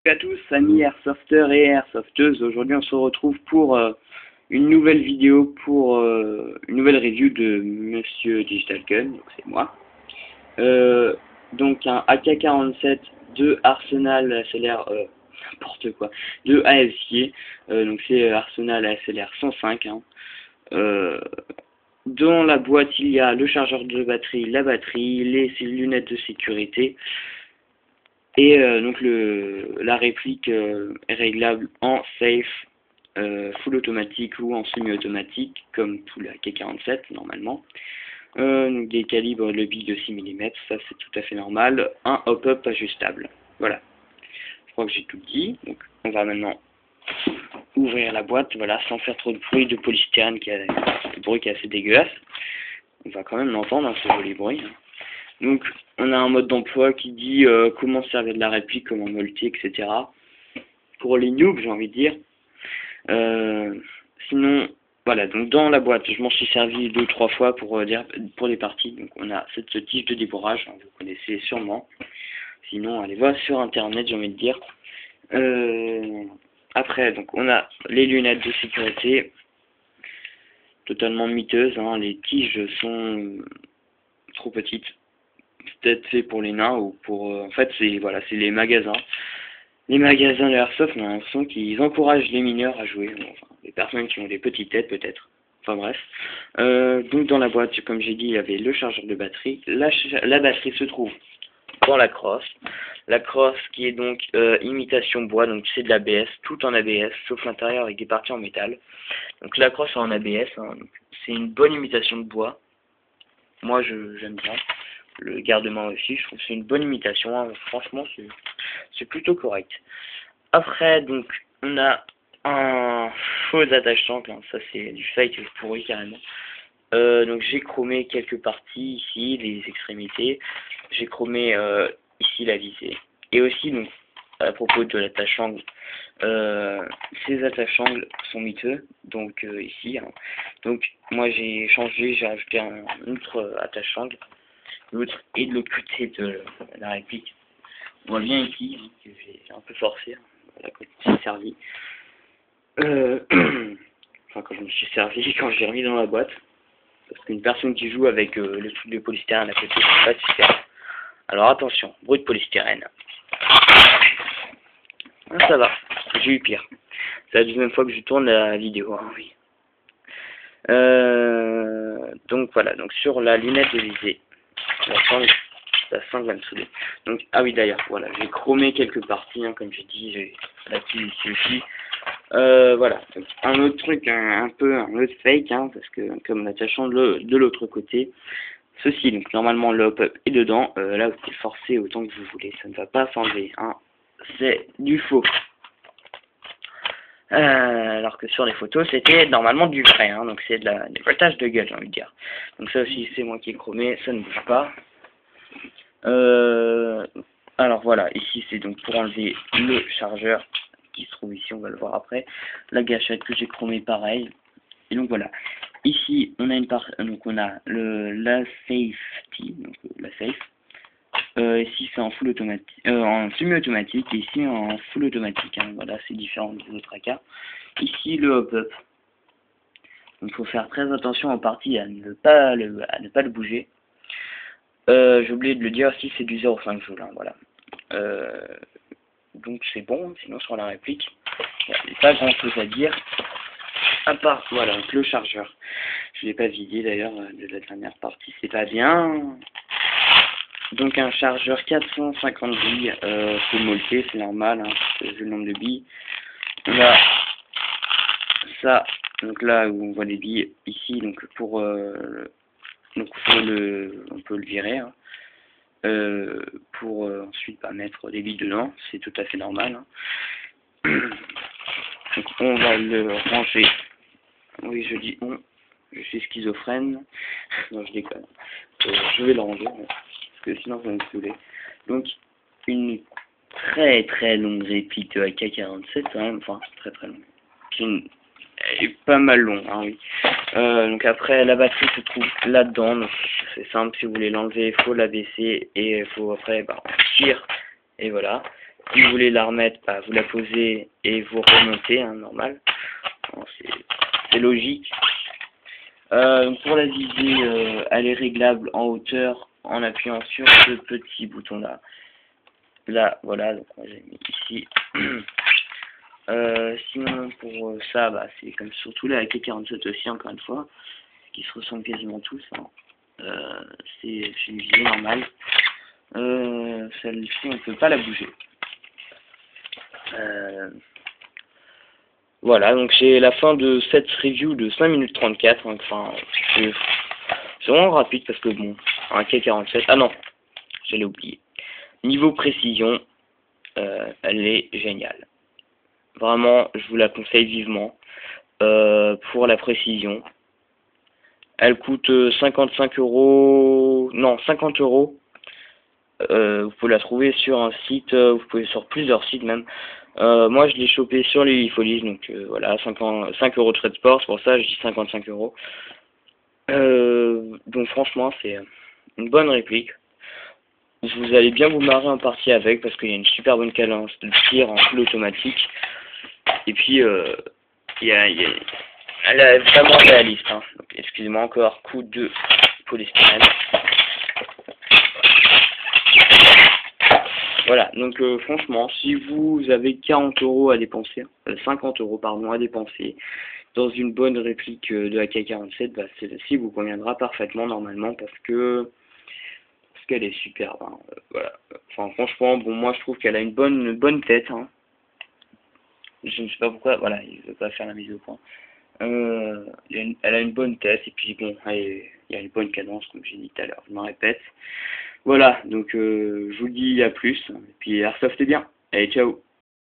à tous, amis airsofters et airsofteuses. Aujourd'hui, on se retrouve pour une nouvelle vidéo, pour une nouvelle review de Monsieur Digital Gun, donc c'est moi. Donc un AK-47 de Arsenal ASLR, n'importe quoi, de AFC, donc c'est Arsenal ASLR 105. Dans la boîte, il y a le chargeur de batterie, la batterie, les lunettes de sécurité. Et donc la réplique est réglable en safe, full automatique ou en semi-automatique, comme tout la AK-47 normalement. Donc des calibres de billes de 6 mm, ça c'est tout à fait normal. Un hop-up ajustable. Voilà. Je crois que j'ai tout dit. Donc on va maintenant ouvrir la boîte, voilà, sans faire trop de bruit de polystyrène qui a ce bruit qui est assez dégueulasse. On va quand même l'entendre, hein, ce joli bruit. Donc, on a un mode d'emploi qui dit comment servir de la réplique, comment molter, etc. Pour les noobs, j'ai envie de dire. Sinon, voilà, donc dans la boîte, je m'en suis servi 2 ou 3 fois pour des parties. Donc, on a cette tige de débourrage, hein, vous connaissez sûrement. Sinon, allez voir sur Internet, j'ai envie de dire. Après, donc, on a les lunettes de sécurité, totalement miteuses. Hein, les tiges sont trop petites. Peut-être fait pour les nains ou pour en fait c'est voilà, c'est les magasins de Airsoft. On a l'impression qu'ils encouragent les mineurs à jouer, enfin les personnes qui ont des petites têtes peut-être, enfin bref. Donc dans la boîte, comme j'ai dit, il y avait le chargeur de batterie. La batterie se trouve dans la crosse qui est donc imitation bois, donc c'est de l'ABS, tout en ABS sauf l'intérieur avec des parties en métal. Donc la crosse est en ABS, hein, c'est une bonne imitation de bois, moi j'aime bien. Le garde-main aussi, je trouve que c'est une bonne imitation, hein. Franchement c'est plutôt correct. Après, donc, on a un faux attache-sangle, hein. Ça c'est du fake pourri carrément. Donc j'ai chromé quelques parties ici, les extrémités, j'ai chromé ici la visée. Et aussi, donc, à propos de l'attache-sangle, ces attache-sangles sont miteux, donc ici, hein. Donc moi j'ai changé, j'ai rajouté un autre attache-sangle. L'autre et de l'autre côté de la réplique. On voit bien ici, hein, que j'ai un peu forcé, hein, voilà, quand je me suis servi. Enfin, quand je me suis servi, quand j'ai remis dans la boîte. Parce qu'une personne qui joue avec le truc de polystyrène à côté, c'est pas super. Alors attention, bruit de polystyrène. Ah, ça va, j'ai eu pire. C'est la deuxième fois que je tourne la vidéo, hein, oui. Donc voilà, donc sur la lunette de visée. La sangle va me saouler. Donc, ah oui, d'ailleurs, voilà, j'ai chromé quelques parties, hein, comme j'ai dit, j'ai la tige ici aussi. Voilà, donc, un autre truc, un autre fake, hein, parce que comme l'attachant de l'autre côté, ceci, donc normalement le hop-up est dedans, là vous pouvez forcer autant que vous voulez, ça ne va pas s'enlever, hein, c'est du faux. Alors que sur les photos c'était normalement du vrai, hein, donc c'est des voltages de gueule, j'ai envie de dire. Donc ça aussi c'est moi qui ai chromé, ça ne bouge pas. Alors voilà, ici c'est donc pour enlever le chargeur qui se trouve ici, on va le voir après. La gâchette que j'ai chromé pareil. Et donc voilà, ici on a donc on a la safety, donc la safe. Ici c'est en full automatique, en semi-automatique, et ici en full automatique, hein. Voilà, c'est différent des autres AK. Ici le hop-up. Donc il faut faire très attention en partie à ne pas le bouger. J'ai oublié de le dire, si c'est du 0,5 joules, hein, voilà. Donc c'est bon, sinon sur la réplique, il n'y a pas grand chose à dire. À part, voilà, donc le chargeur. Je ne l'ai pas vidé d'ailleurs de la dernière partie, c'est pas bien. Donc un chargeur 450 billes, faut molter, c'est normal, hein, vu le nombre de billes. On a ça, donc là où on voit les billes, ici, donc pour donc on peut le virer, hein, pour ensuite mettre des billes dedans, c'est tout à fait normal, hein. Donc on va le ranger. Oui, je dis on, je suis schizophrène. Non, je déconne. Je vais le ranger, parce que sinon ça va me saouler. Donc une très très longue réplique de AK-47 quand même, enfin très très longue. Elle est pas mal longue, hein, oui. Donc après la batterie se trouve là-dedans, donc c'est simple, si vous voulez l'enlever, il faut la baisser et il faut après on tire et voilà. Si vous voulez la remettre, bah, vous la posez et vous remontez, hein, normal. C'est logique. Pour la visée, elle est réglable en hauteur en appuyant sur ce petit bouton là. Là, voilà, donc moi j'ai mis ici. Sinon pour ça, bah, c'est comme surtout la AK-47 aussi, encore une fois, qui se ressemblent quasiment tous. Hein. C'est une visée normale. Celle-ci, on peut pas la bouger. Voilà, donc c'est la fin de cette review de 5 minutes 34. Hein, enfin, c'est vraiment rapide parce que bon, un K47. Ah non, je l'ai oublié. Niveau précision, elle est géniale. Vraiment, je vous la conseille vivement. Pour la précision, elle coûte 55 €. Non, 50 €. Vous pouvez la trouver sur un site, vous pouvez sur plusieurs sites même. Moi je l'ai chopé sur les Lilifolis, donc voilà, 5 € de frais de sport, c'est pour ça que je dis 55 €. Donc franchement c'est une bonne réplique. Vous allez bien vous marrer en partie avec parce qu'il y a une super bonne cadence de tir en full automatique. Et puis elle est vraiment réaliste. Hein. Excusez-moi encore, coup de polystyrène. Voilà, donc franchement, si vous avez 40 € à dépenser, 50 € pardon, à dépenser dans une bonne réplique de AK-47, bah, celle-ci vous conviendra parfaitement normalement parce qu'elle est superbe. Hein, voilà. Enfin franchement, bon moi je trouve qu'elle a une bonne tête. Hein. Je ne sais pas pourquoi, voilà, il ne veut pas faire la mise au point. Elle a une bonne tête et puis bon, il y a une bonne cadence comme j'ai dit tout à l'heure, je m'en répète. Voilà, donc je vous dis à plus, et puis airsoft est bien. Allez, ciao.